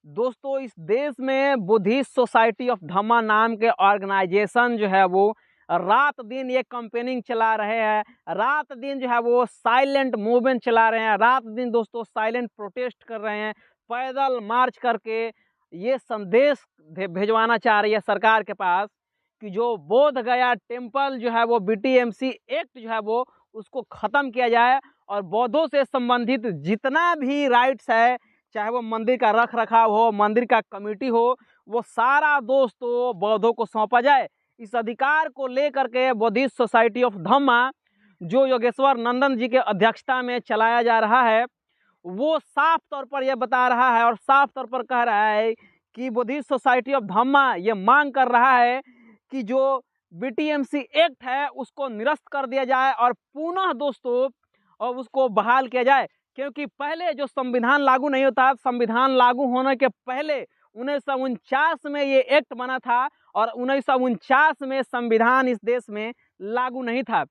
दोस्तों इस देश में बुद्धिस्ट सोसाइटी ऑफ धम्मा नाम के ऑर्गेनाइजेशन जो है वो रात दिन ये कंपेनिंग चला रहे हैं, रात दिन जो है वो साइलेंट मूवमेंट चला रहे हैं, रात दिन दोस्तों साइलेंट प्रोटेस्ट कर रहे हैं, पैदल मार्च करके ये संदेश भिजवाना चाह रही है सरकार के पास कि जो बोध गया टेम्पल जो है वो बीटीएमसी एक्ट जो है वो उसको ख़त्म किया जाए और बौद्धों से संबंधित जितना भी राइट्स है, चाहे वो मंदिर का रख रखाव हो, मंदिर का कमेटी हो, वो सारा दोस्तों बौद्धों को सौंपा जाए। इस अधिकार को लेकर के बुद्धिस्ट सोसाइटी ऑफ धम्मा जो योगेश्वर नंदन जी के अध्यक्षता में चलाया जा रहा है, वो साफ तौर पर यह बता रहा है और साफ तौर पर कह रहा है कि बुद्धिस्ट सोसाइटी ऑफ धम्मा ये मांग कर रहा है कि जो बीटीएमसी एक्ट है उसको निरस्त कर दिया जाए और पुनः दोस्तों और उसको बहाल किया जाए। क्योंकि पहले जो संविधान लागू नहीं होता, संविधान लागू होने के पहले 1949 में ये एक्ट बना था और 1949 में संविधान इस देश में लागू नहीं था।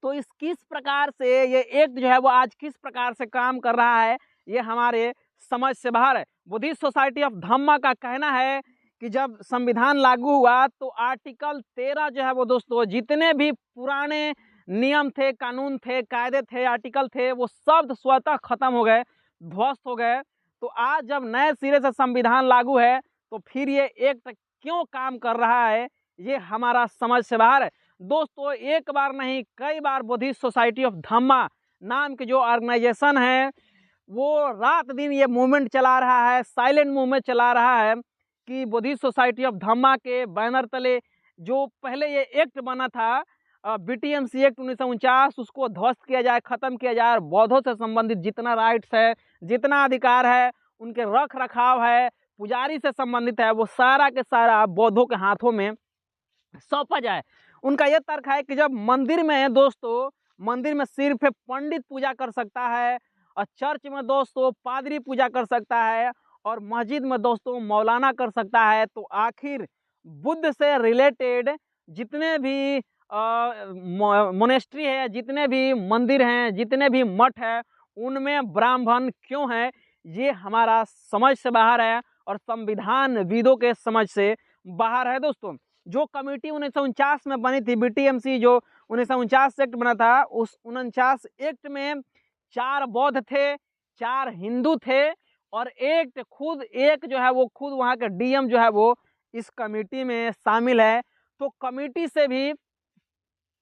तो इस किस प्रकार से ये एक्ट जो है वो आज किस प्रकार से काम कर रहा है, ये हमारे समझ से बाहर है। बुद्धिस्ट सोसाइटी ऑफ धम्मा का कहना है कि जब संविधान लागू हुआ तो आर्टिकल 13 जो है वो दोस्तों जितने भी पुराने नियम थे, कानून थे, कायदे थे, आर्टिकल थे, वो सब स्वतः खत्म हो गए, ध्वस्त हो गए। तो आज जब नए सिरे से संविधान लागू है तो फिर ये एक्ट क्यों काम कर रहा है, ये हमारा समझ से बाहर है। दोस्तों एक बार नहीं कई बार बुद्धिस्ट सोसाइटी ऑफ धम्मा नाम के जो ऑर्गेनाइजेशन है वो रात दिन ये मूवमेंट चला रहा है, साइलेंट मूवमेंट चला रहा है कि बुद्धिस्ट सोसाइटी ऑफ धम्मा के बैनर तले जो पहले ये एक्ट बना था बीटीएमसी एक्ट 1949 उसको ध्वस्त किया जाए, ख़त्म किया जाए और बौद्धों से संबंधित जितना राइट्स है, जितना अधिकार है, उनके रख रखाव है, पुजारी से संबंधित है, वो सारा के सारा बौद्धों के हाथों में सौंपा जाए। उनका यह तर्क है कि जब मंदिर में दोस्तों मंदिर में सिर्फ पंडित पूजा कर सकता है और चर्च में दोस्तों पादरी पूजा कर सकता है और मस्जिद में दोस्तों मौलाना कर सकता है, तो आखिर बुद्ध से रिलेटेड जितने भी मोनेस्ट्री है, जितने भी मंदिर हैं, जितने भी मठ है, उनमें ब्राह्मण क्यों है, ये हमारा समझ से बाहर है और संविधान विदों के समझ से बाहर है। दोस्तों जो कमेटी 1949 में बनी थी, बीटीएमसी जो 1949 एक्ट बना था, उस 49 एक्ट में 4 बौद्ध थे, 4 हिंदू थे और एक जो है वो खुद वहाँ के डीएम जो है वो इस कमेटी में शामिल है। तो कमेटी से भी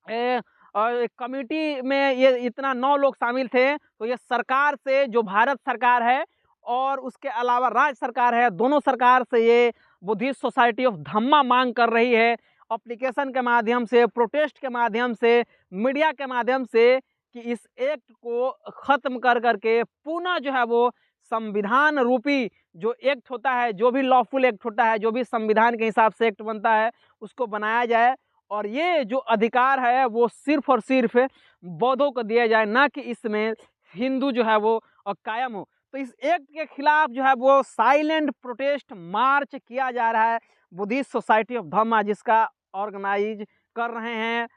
और कमेटी में ये इतना 9 लोग शामिल थे, तो ये सरकार से जो भारत सरकार है और उसके अलावा राज्य सरकार है, दोनों सरकार से ये बुद्धिस्ट सोसाइटी ऑफ धम्मा मांग कर रही है एप्लीकेशन के माध्यम से, प्रोटेस्ट के माध्यम से, मीडिया के माध्यम से कि इस एक्ट को ख़त्म कर करके पुनः जो है वो संविधान रूपी जो एक्ट होता है, जो भी लॉफुल एक्ट होता है, जो भी संविधान के हिसाब से एक्ट बनता है, उसको बनाया जाए और ये जो अधिकार है वो सिर्फ और सिर्फ बौद्धों को दिया जाए, ना कि इसमें हिंदू जो है वो कायम हो। तो इस एक्ट के खिलाफ जो है वो साइलेंट प्रोटेस्ट मार्च किया जा रहा है बुद्धिस्ट सोसाइटी ऑफ धम्मा, जिसका ऑर्गेनाइज कर रहे हैं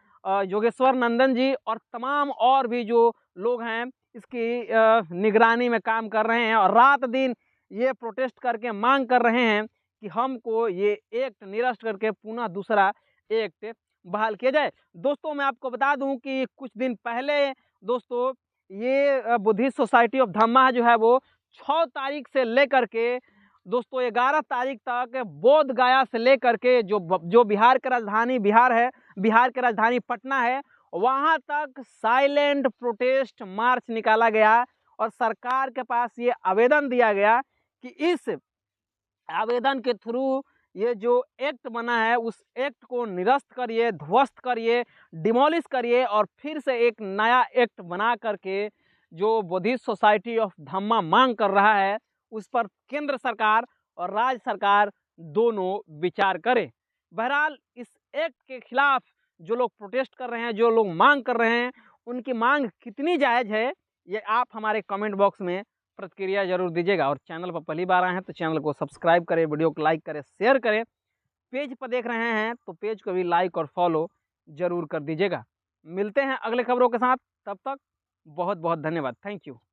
योगेश्वर नंदन जी और तमाम और भी जो लोग हैं इसकी निगरानी में काम कर रहे हैं और रात दिन ये प्रोटेस्ट करके मांग कर रहे हैं कि हमको ये एक्ट निरस्त करके पुनः दूसरा एक्ट बहाल किया जाए। दोस्तों मैं आपको बता दूं कि कुछ दिन पहले दोस्तों ये बुद्धिस्ट सोसाइटी ऑफ धम्मा जो है वो 6 तारीख से लेकर के दोस्तों 11 तारीख तक बोध गया से लेकर के जो बिहार की राजधानी बिहार है, बिहार की राजधानी पटना है, वहाँ तक साइलेंट प्रोटेस्ट मार्च निकाला गया और सरकार के पास ये आवेदन दिया गया कि इस आवेदन के थ्रू ये जो एक्ट बना है उस एक्ट को निरस्त करिए, ध्वस्त करिए, डिमोलिश करिए और फिर से एक नया एक्ट बना करके जो बुद्धिस्ट सोसाइटी ऑफ धम्मा मांग कर रहा है उस पर केंद्र सरकार और राज्य सरकार दोनों विचार करें। बहरहाल इस एक्ट के खिलाफ जो लोग प्रोटेस्ट कर रहे हैं, जो लोग मांग कर रहे हैं, उनकी मांग कितनी जायज़ है ये आप हमारे कमेंट बॉक्स में प्रतिक्रिया जरूर दीजिएगा। और चैनल पर पहली बार आए हैं तो चैनल को सब्सक्राइब करें, वीडियो को लाइक करें, शेयर करें। पेज पर देख रहे हैं तो पेज को भी लाइक और फॉलो जरूर कर दीजिएगा। मिलते हैं अगले खबरों के साथ, तब तक बहुत बहुत धन्यवाद। Thank you.